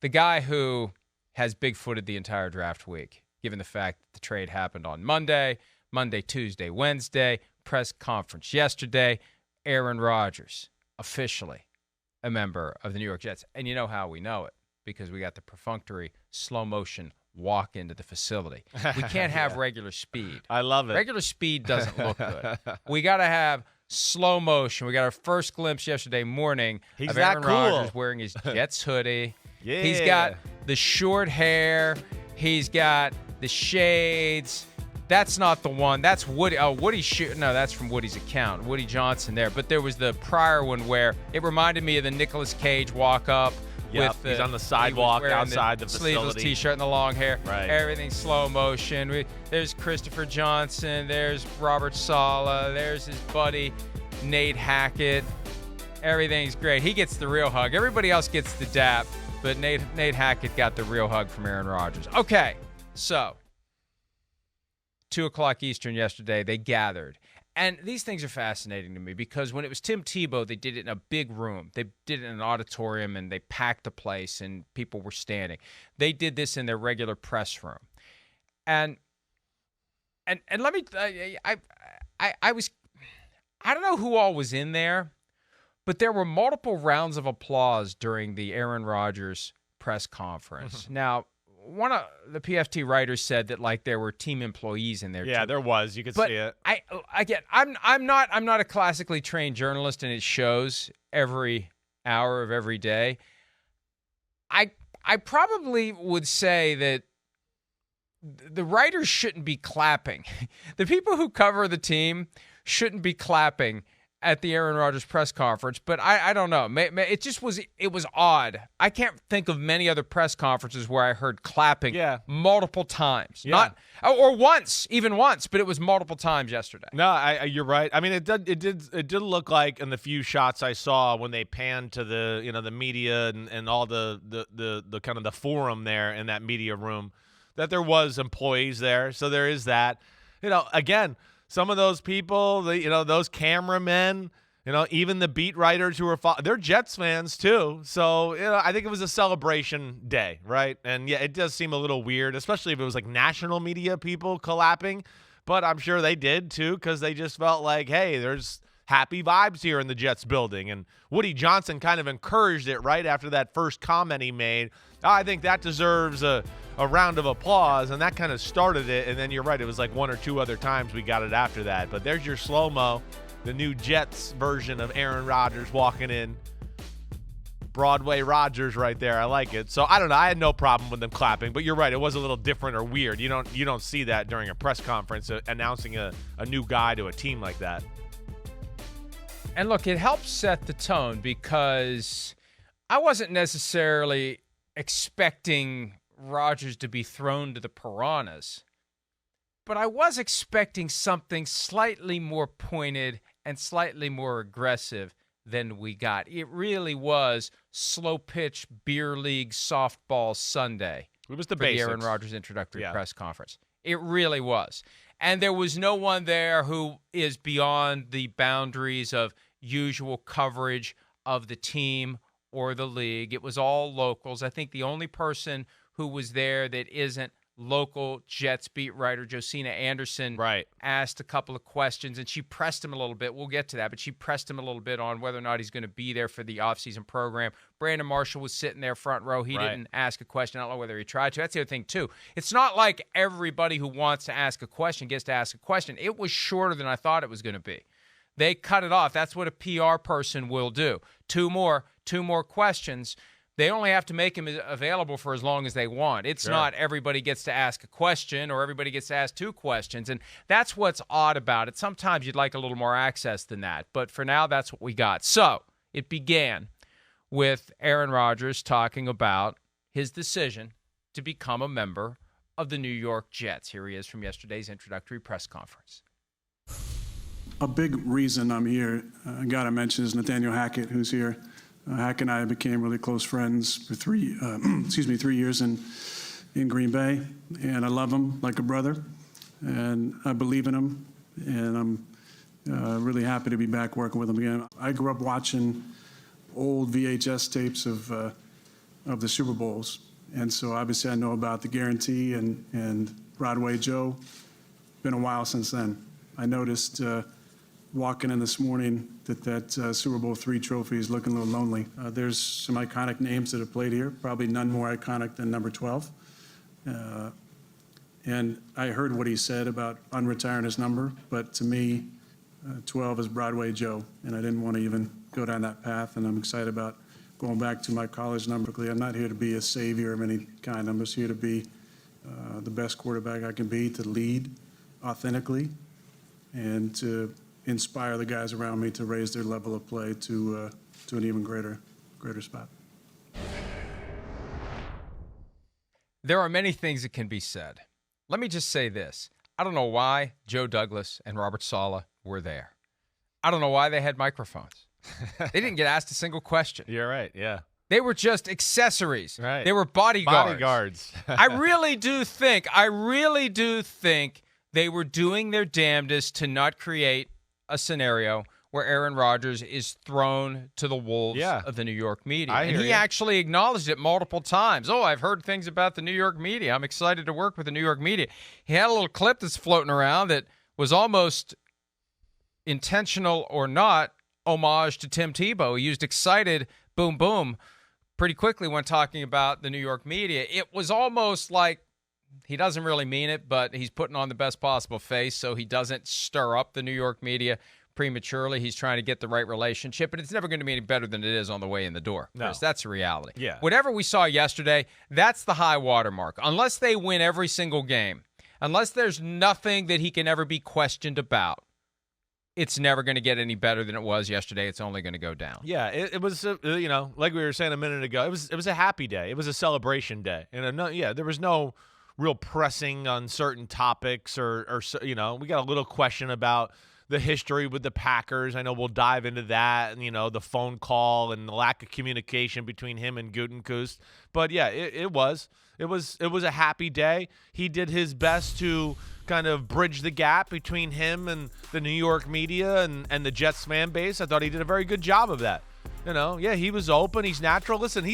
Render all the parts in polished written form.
the guy who has big-footed the entire draft week, given the fact that the trade happened on Monday, Tuesday, Wednesday, press conference yesterday, Aaron Rodgers, officially a member of the New York Jets. And you know how we know it, because we got the perfunctory slow-motion walk into the facility. We can't have regular speed. I love it. Regular speed doesn't look good. We got to have slow motion. We got our first glimpse yesterday morning of Aaron Rodgers wearing his Jets hoodie. Yeah. He's got the short hair. He's got the shades. That's not the one. That's Woody. Oh, Woody. No, that's from Woody's account. Woody Johnson there. But there was the prior one where it reminded me of the Nicolas Cage walk up. Yep, he's on the sidewalk outside the facility. Sleeveless T-shirt and the long hair. Right. Everything's slow motion. There's Christopher Johnson. There's Robert Saleh. There's his buddy Nate Hackett. Everything's great. He gets the real hug. Everybody else gets the dap, but Nate Hackett got the real hug from Aaron Rodgers. Okay, so 2 o'clock Eastern yesterday, they gathered. And these things are fascinating to me because when it was Tim Tebow, they did it in a big room. They did it in an auditorium, and they packed the place, and people were standing. They did this in their regular press room. And let me, I don't know who all was in there, but there were multiple rounds of applause during the Aaron Rodgers press conference. Now, one of the PFT writers said that like there were team employees in there. Yeah, too. there was. You could see it. I'm not a classically trained journalist, and it shows every hour of every day. I probably would say that the writers shouldn't be clapping. The people who cover the team shouldn't be clapping at the Aaron Rodgers press conference, but I don't know. It just was odd. I can't think of many other press conferences where I heard clapping multiple times. Yeah. Even once, but it was multiple times yesterday. No, you're right. I mean, it did look like in the few shots I saw when they panned to the media and all the kind of the forum there in that media room that there was employees there. So there is that. Again, some of those people, those cameramen, even the beat writers who they're Jets fans too. So, I think it was a celebration day, right? And yeah, it does seem a little weird, especially if it was like national media people clapping. But I'm sure they did too, because they just felt like, hey, there's happy vibes here in the Jets building. And Woody Johnson kind of encouraged it right after that first comment he made. I think that deserves a round of applause, and that kind of started it. And then you're right, it was like one or two other times we got it after that. But there's your slow-mo, the new Jets version of Aaron Rodgers walking in. Broadway Rodgers right there. I like it. So I don't know. I had no problem with them clapping, but you're right. It was a little different or weird. You don't see that during a press conference announcing a new guy to a team like that. And look, it helps set the tone because I wasn't necessarily expecting Rodgers to be thrown to the piranhas, but I was expecting something slightly more pointed and slightly more aggressive than we got. It really was slow pitch beer league softball Sunday. It was the basics. The Aaron Rodgers introductory press conference. It really was. And there was no one there who is beyond the boundaries of usual coverage of the team or the league. It was all locals. I think the only person who was there that isn't local Jets beat writer Josina Anderson asked a couple of questions, and she pressed him a little bit. We'll get to that, but she pressed him a little bit on whether or not he's going to be there for the offseason program. Brandon Marshall was sitting there front row. He didn't ask a question. I don't know whether he tried to. That's the other thing, too. It's not like everybody who wants to ask a question gets to ask a question. It was shorter than I thought it was going to be. They cut it off. That's what a PR person will do. Two more questions. They only have to make him available for as long as they want. It's not everybody gets to ask a question or everybody gets to ask two questions, and that's what's odd about it. Sometimes you'd like a little more access than that, but for now, that's what we got. So it began with Aaron Rodgers talking about his decision to become a member of the New York Jets. Here he is from yesterday's introductory press conference. A big reason I'm here, I got to mention, is Nathaniel Hackett, who's here. Hackett and I became really close friends for 3 years in Green Bay, and I love him like a brother, and I believe in him, and I'm really happy to be back working with him again. I grew up watching old VHS tapes of of the Super Bowls. And so obviously I know about the guarantee and Broadway Joe. Been a while since then. I noticed walking in this morning that Super Bowl III trophy is looking a little lonely. There's some iconic names that have played here, probably none more iconic than number 12. And I heard what he said about unretiring his number, but to me, 12 is Broadway Joe, and I didn't want to even go down that path, and I'm excited about going back to my college number. I'm not here to be a savior of any kind. I'm just here to be the best quarterback I can be, to lead authentically, and to inspire the guys around me to raise their level of play to an even greater spot. There are many things that can be said. Let me just say this. I don't know why Joe Douglas and Robert Saleh were there. I don't know why they had microphones. They didn't get asked a single question. You're right, yeah. They were just accessories. Right. They were bodyguards. Bodyguards. I really do think they were doing their damnedest to not create a scenario where Aaron Rodgers is thrown to the wolves of the New York media. And he actually acknowledged it multiple times. Oh, I've heard things about the New York media. I'm excited to work with the New York media. He had a little clip that's floating around that was almost intentional or not homage to Tim Tebow. He used excited, boom, boom, pretty quickly when talking about the New York media. It was almost like he doesn't really mean it, but he's putting on the best possible face so he doesn't stir up the New York media prematurely. He's trying to get the right relationship, and it's never going to be any better than it is on the way in the door. No. Chris, that's the reality. Yeah. Whatever we saw yesterday, that's the high water mark. Unless they win every single game, unless there's nothing that he can ever be questioned about, it's never going to get any better than it was yesterday. It's only going to go down. Yeah, it was, like we were saying a minute ago, it was a happy day. It was a celebration day. And, there was no real pressing on certain topics or we got a little question about the history with the Packers. I know we'll dive into that and, the phone call and the lack of communication between him and Gutekunst. But, yeah, it was a happy day. He did his best to kind of bridge the gap between him and the New York media and the Jets fan base. I thought he did a very good job of that. He was open. He's natural. Listen,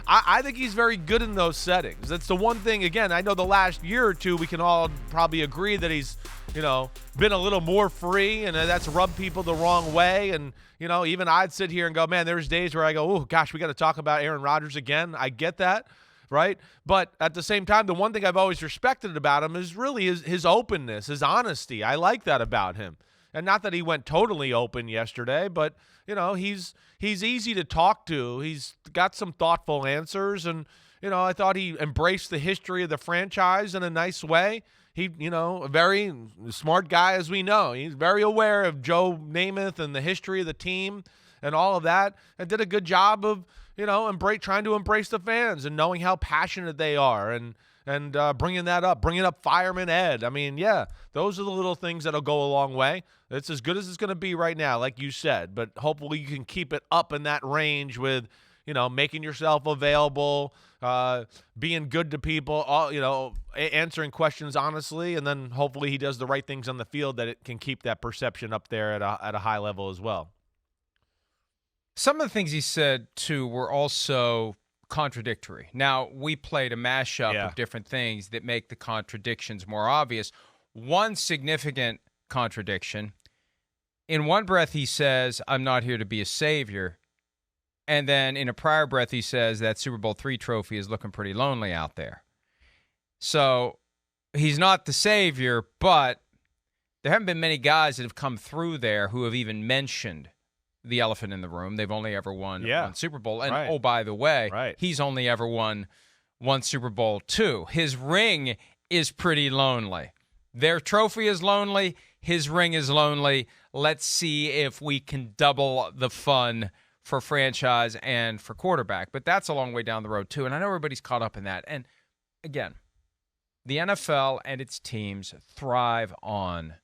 I think he's very good in those settings. That's the one thing, again, I know the last year or two we can all probably agree that he's, been a little more free, and that's rubbed people the wrong way. And, even I'd sit here and go, man, there's days where I go, oh, gosh, we got to talk about Aaron Rodgers again. I get that, right? But at the same time, the one thing I've always respected about him is really his openness, his honesty. I like that about him. And not that he went totally open yesterday, but, he's easy to talk to. He's got some thoughtful answers. And, I thought he embraced the history of the franchise in a nice way. He, a very smart guy, as we know. He's very aware of Joe Namath and the history of the team and all of that, and did a good job of, trying to embrace the fans and knowing how passionate they are and bringing up Fireman Ed. I mean, yeah, those are the little things that'll go a long way. It's as good as it's going to be right now, like you said, but hopefully you can keep it up in that range with, making yourself available, being good to people, answering questions honestly, and then hopefully he does the right things on the field that it can keep that perception up there at a high level as well. Some of the things he said, too, were also contradictory. Now, we played a mashup of different things that make the contradictions more obvious. One significant contradiction, in one breath he says, I'm not here to be a savior. And then in a prior breath he says that Super Bowl III trophy is looking pretty lonely out there. So he's not the savior, but there haven't been many guys that have come through there who have even mentioned the elephant in the room. They've only ever won one Super Bowl. And, oh, by the way, he's only ever won one Super Bowl too. His ring is pretty lonely. Their trophy is lonely. His ring is lonely. Let's see if we can double the fun for franchise and for quarterback. But that's a long way down the road too. And I know everybody's caught up in that. And again, the NFL and its teams thrive on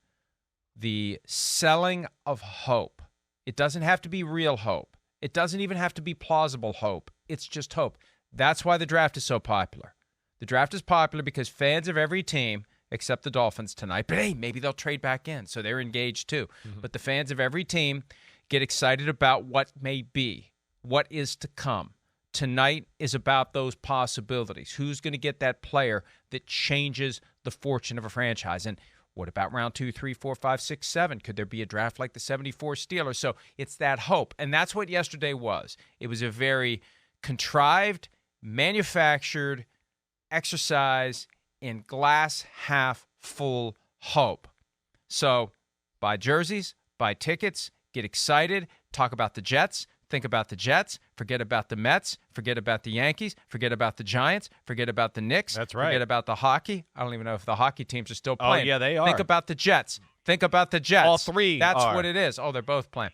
the selling of hope. It doesn't have to be real hope. It doesn't even have to be plausible hope. It's just hope. That's why the draft is so popular. The draft is popular because fans of every team, except the Dolphins tonight, but hey, maybe they'll trade back in, so they're engaged too. Mm-hmm. But the fans of every team get excited about what may be, what is to come. tonight is about those possibilities. Who's going to get that player that changes the fortune of a franchise? And what about round 2, 3, 4, 5, 6, 7? Could there be a draft like the 74 Steelers? So it's that hope. And that's what yesterday was. It was a very contrived, manufactured exercise in glass half full hope. So buy jerseys, buy tickets, get excited, talk about the Jets, think about the Jets, forget about the Mets, forget about the Yankees, forget about the Giants, forget about the Knicks. That's right. Forget about the hockey. I don't even know if the hockey teams are still playing. Oh, yeah, they are. Think about the Jets. Think about the Jets. All three That's are. what it is. Oh, they're both playing.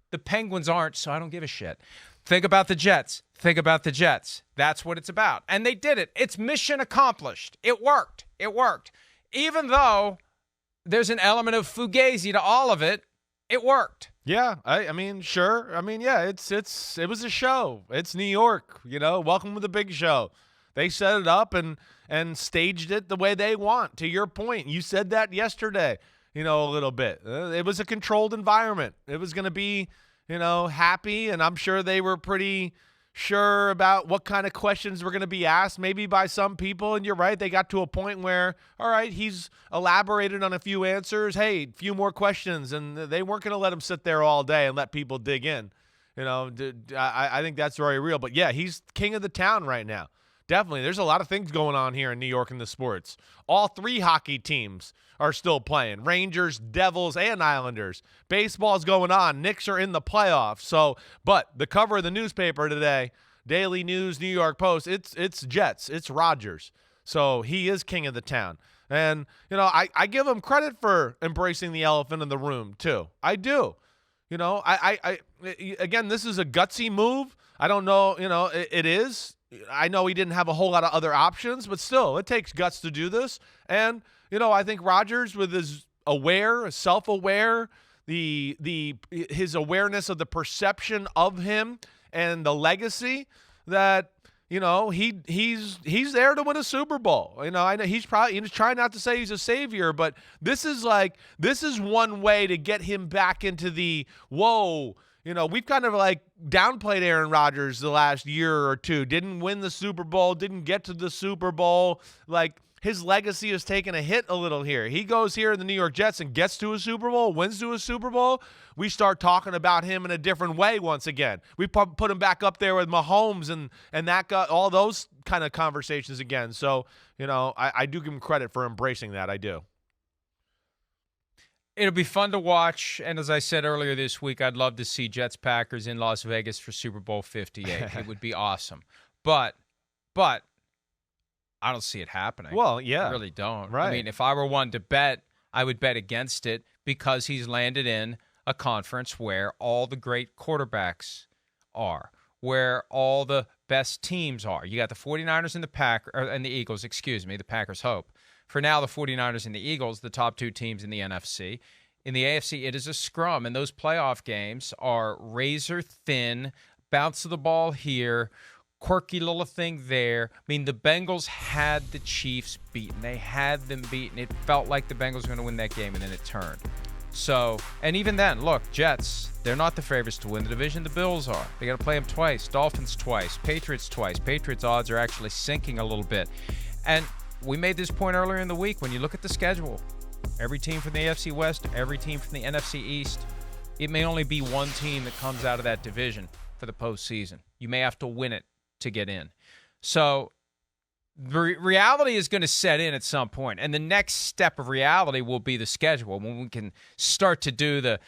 The Penguins aren't, so I don't give a shit. Think about the Jets. Think about the Jets. That's what it's about. And they did it. It's mission accomplished. It worked. It worked. Even though there's an element of fugazi to all of it, it worked. Yeah, I mean, sure. I mean, yeah, it was a show. It's New York, welcome to the big show. They set it up and staged it the way they want. To your point, you said that yesterday, a little bit. It was a controlled environment. It was going to be, happy, and I'm sure they were pretty sure about what kind of questions were going to be asked, maybe by some people. And you're right, they got to a point where, all right, he's elaborated on a few answers. Hey, a few more questions, and they weren't going to let him sit there all day and let people dig in. I think that's very real. But yeah, he's king of the town right now. Definitely. There's a lot of things going on here in New York in the sports. All 3 hockey teams are still playing. Rangers, Devils, and Islanders. Baseball's going on. Knicks are in the playoffs. But the cover of the newspaper today, Daily News, New York Post, it's Jets. It's Rodgers. So he is king of the town. And, I give him credit for embracing the elephant in the room, too. I do. Again, this is a gutsy move. I don't know, it is. I know he didn't have a whole lot of other options, but still, it takes guts to do this. And, I think Rodgers, with his self-aware, his awareness of the perception of him and the legacy that, he's there to win a Super Bowl. I know he's trying not to say he's a savior, but this is one way to get him back into the whoa. We've kind of downplayed Aaron Rodgers the last year or two. Didn't win the Super Bowl, didn't get to the Super Bowl. His legacy has taken a hit a little here. He goes here in the New York Jets and gets to a Super Bowl, wins to a Super Bowl. We start talking about him in a different way once again. We put him back up there with Mahomes and that got all those kind of conversations again. So, I do give him credit for embracing that. I do. It'll be fun to watch, and as I said earlier this week, I'd love to see Jets-Packers in Las Vegas for Super Bowl 58. It would be awesome. But I don't see it happening. Well, yeah. I really don't. Right. I mean, if I were one to bet, I would bet against it because he's landed in a conference where all the great quarterbacks are, where all the best teams are. You got the 49ers and the Eagles, the Packers hope. For now, the 49ers and the Eagles, the top 2 teams in the NFC. In the AFC, it is a scrum, and those playoff games are razor thin, bounce of the ball here, quirky little thing there. I mean, the Bengals had the Chiefs beaten. They had them beaten. It felt like the Bengals were going to win that game, and then it turned. So, and even then, look, Jets, they're not the favorites to win the division. The Bills are. They got to play them twice. Dolphins twice. Patriots twice. Patriots odds are actually sinking a little bit. And we made this point earlier in the week. When you look at the schedule, every team from the AFC West, every team from the NFC East, it may only be one team that comes out of that division for the postseason. You may have to win it to get in. So reality is going to set in at some point, and the next step of reality will be the schedule. When we can start to do the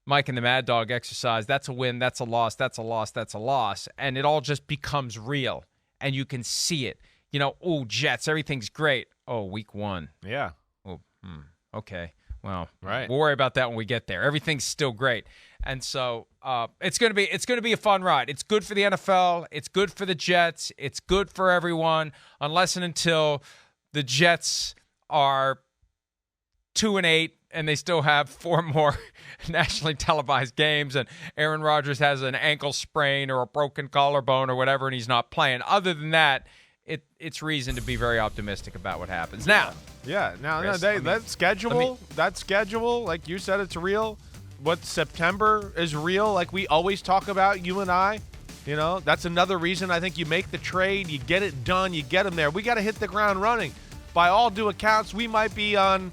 Mike and the Mad Dog exercise, that's a win, that's a loss, that's a loss, that's a loss, and it all just becomes real, and you can see it. Jets, everything's great. Oh, week 1. Yeah. Oh, okay. Well, right. We'll worry about that when we get there. Everything's still great. And so it's going to be a fun ride. It's good for the NFL. It's good for the Jets. It's good for everyone, unless and until the Jets are 2-8 and they still have 4 more nationally televised games, and Aaron Rodgers has an ankle sprain or a broken collarbone or whatever, and he's not playing. Other than that, it's reason to be very optimistic about what happens. Now, yeah. Now, Chris, that schedule, like you said, it's real. What September is real, like we always talk about, you and I. You know, that's another reason I think you make the trade, you get it done, you get them there. We got to hit the ground running. By all due accounts, we might be on,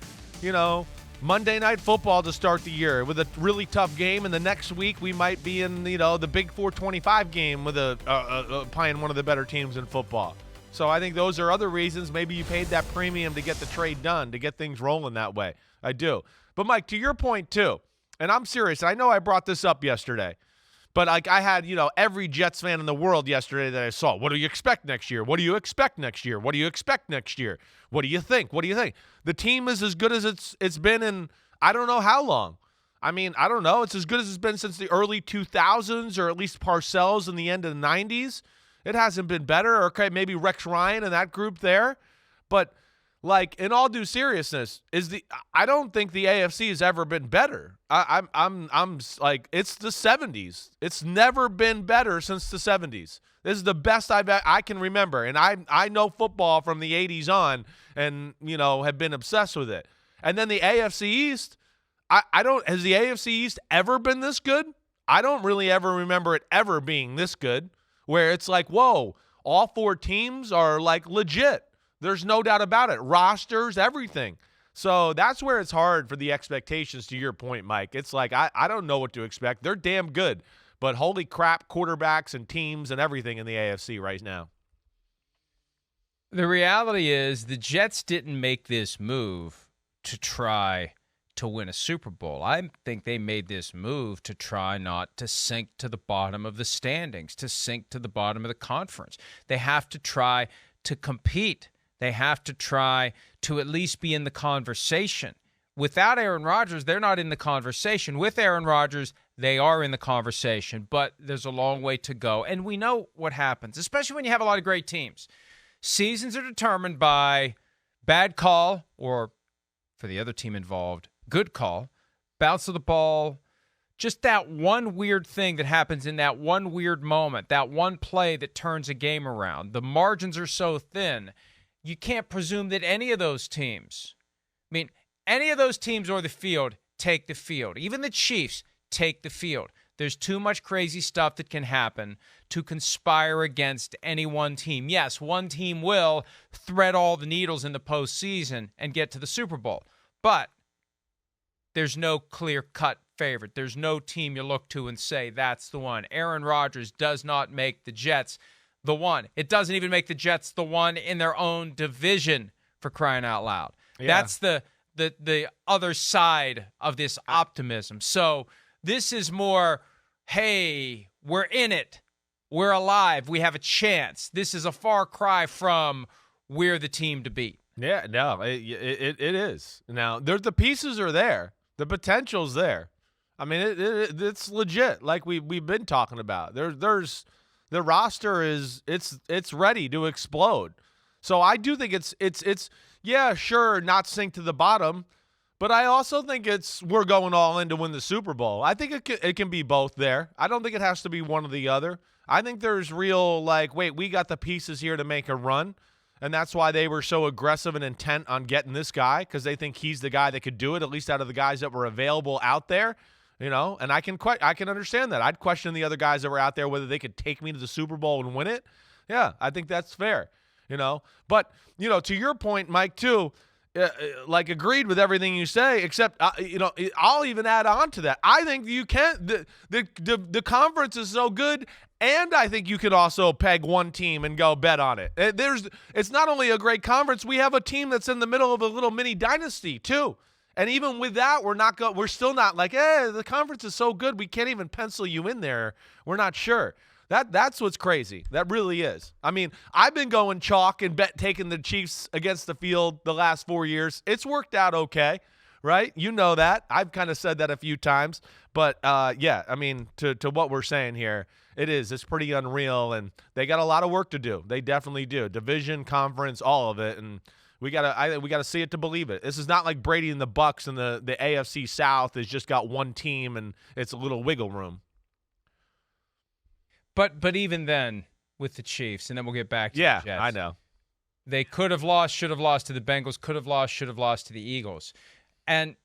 Monday Night Football to start the year with a really tough game, and the next week we might be in, the Big 425 game with playing one of the better teams in football. So I think those are other reasons. Maybe you paid that premium to get the trade done, to get things rolling that way. I do. But, Mike, to your point, too, and I'm serious. I know I brought this up yesterday. But I had, every Jets fan in the world yesterday that I saw. What do you expect next year? What do you expect next year? What do you expect next year? What do you think? What do you think? The team is as good as it's been in I don't know how long. I mean, I don't know. It's as good as it's been since the early 2000s, or at least Parcells in the end of the 90s. It hasn't been better. Okay, maybe Rex Ryan and that group there. But in all due seriousness, I don't think the AFC has ever been better. I'm like, it's the 70s. It's never been better since the 70s. This is the best I can remember, and I know football from the 80s on, and have been obsessed with it. And then the AFC East, has the AFC East ever been this good? I don't really ever remember it ever being this good, where it's like, whoa, all four teams are legit. There's no doubt about it. Rosters, everything. So that's where it's hard for the expectations, to your point, Mike. It's like, I don't know what to expect. They're damn good. But holy crap, quarterbacks and teams and everything in the AFC right now. The reality is the Jets didn't make this move to try to win a Super Bowl. I think they made this move to try not to sink to the bottom of the standings, to sink to the bottom of the conference. They have to try to compete. They have to try to at least be in the conversation. Without Aaron Rodgers, they're not in the conversation. With Aaron Rodgers, they are in the conversation, but there's a long way to go. And we know what happens, especially when you have a lot of great teams. Seasons are determined by bad call, or for the other team involved, good call, bounce of the ball, just that one weird thing that happens in that one weird moment, that one play that turns a game around. The margins are so thin. You can't presume that any of those teams, any of those teams or the field take the field. Even the Chiefs take the field. There's too much crazy stuff that can happen to conspire against any one team. Yes, one team will thread all the needles in the postseason and get to the Super Bowl. But there's no clear-cut favorite. There's no team you look to and say, that's the one. Aaron Rodgers does not make the Jets the one. It doesn't even make the Jets the one in their own division, for crying out loud. Yeah. That's the other side of this optimism. So this is more, hey, we're in it. We're alive. We have a chance. This is a far cry from we're the team to beat. Yeah, no, it is. Now, the pieces are there. The potential's there. I mean, it's legit, like we've been talking about. There's the roster it's ready to explode. So I do think it's yeah, sure, not sink to the bottom, but I also think we're going all in to win the Super Bowl. I think it can be both there. I don't think it has to be one or the other. I think there's real wait, we got the pieces here to make a run, and that's why they were so aggressive and intent on getting this guy, because they think he's the guy that could do it, at least out of the guys that were available out there. And I can understand that. I'd question the other guys that were out there whether they could take me to the Super Bowl and win it. Yeah, I think that's fair. But to your point, Mike, too, agreed with everything you say, except I'll even add on to that. I think you can. The conference is so good, and I think you could also peg one team and go bet on it. It's not only a great conference. We have a team that's in the middle of a little mini dynasty too. And even with that, we're still not the conference is so good we can't even pencil you in there. We're not sure. That's what's crazy. That really is. I mean, I've been going chalk and taking the Chiefs against the field the last 4 years. It's worked out okay, right? You know that. I've kind of said that a few times. But, yeah, I mean, to what we're saying here, it's pretty unreal, and they got a lot of work to do. They definitely do. Division, conference, all of it, and we gotta see it to believe it. This is not like Brady and the Bucks and the AFC South has just got one team and it's a little wiggle room. But even then, with the Chiefs, and then we'll get back to the Jets. Yeah, I know. They could have lost, should have lost to the Bengals, could have lost, should have lost to the Eagles. And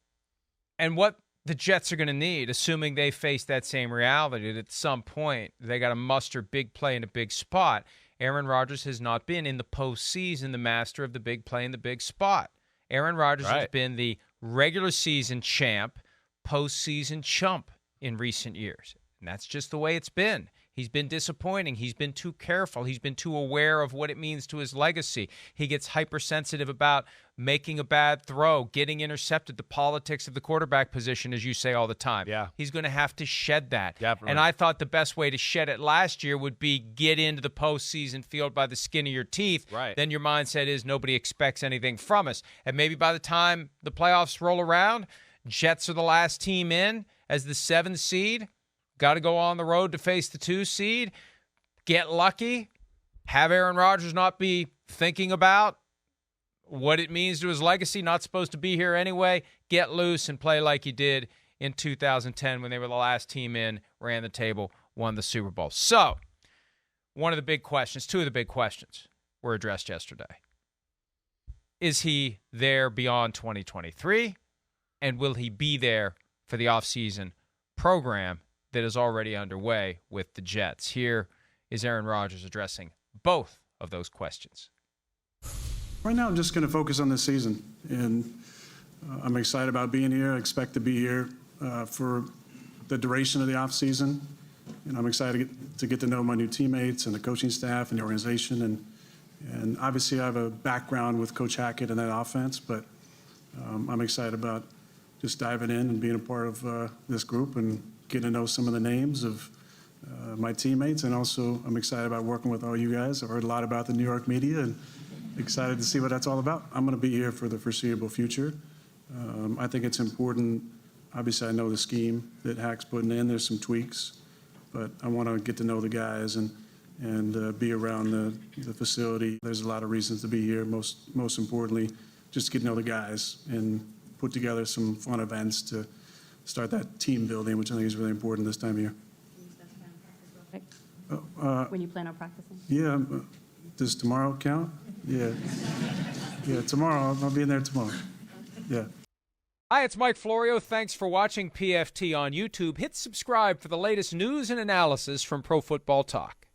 what the Jets are going to need, assuming they face that same reality, that at some point they got to muster big play in a big spot. Aaron Rodgers has not been in the postseason the master of the big play in the big spot. Aaron Rodgers has been the regular season champ, postseason chump in recent years. And that's just the way it's been. He's been disappointing. He's been too careful. He's been too aware of what it means to his legacy. He gets hypersensitive about making a bad throw, getting intercepted, the politics of the quarterback position, as you say all the time. Yeah. He's going to have to shed that. Definitely. And I thought the best way to shed it last year would be get into the postseason field by the skin of your teeth. Right. Then your mindset is nobody expects anything from us. And maybe by the time the playoffs roll around, Jets are the last team in as the 7th seed. Got to go on the road to face the 2 seed. Get lucky. Have Aaron Rodgers not be thinking about what it means to his legacy. Not supposed to be here anyway. Get loose and play like you did in 2010 when they were the last team in, ran the table, won the Super Bowl. So, two of the big questions were addressed yesterday. Is he there beyond 2023? And will he be there for the offseason program that is already underway with the Jets? Here is Aaron Rodgers addressing both of those questions. Right now, I'm just going to focus on this season, and I'm excited about being here. I expect to be here for the duration of the offseason, and I'm excited to get to know my new teammates and the coaching staff and the organization, and obviously I have a background with Coach Hackett and that offense, but I'm excited about just diving in and being a part of this group and getting to know some of the names of my teammates, and also I'm excited about working with all you guys. I've heard a lot about the New York media and excited to see what that's all about. I'm going to be here for the foreseeable future. I think it's important. Obviously, I know the scheme that Hack's putting in. There's some tweaks, but I want to get to know the guys and be around the facility. There's a lot of reasons to be here. Most importantly, just to get to know the guys and put together some fun events to start that team building, which I think is really important this time of year. When you plan on practicing? Yeah. Does tomorrow count? Yeah. Yeah, tomorrow. I'll be in there tomorrow. Yeah. Hi, it's Mike Florio. Thanks for watching PFT on YouTube. Hit subscribe for the latest news and analysis from Pro Football Talk.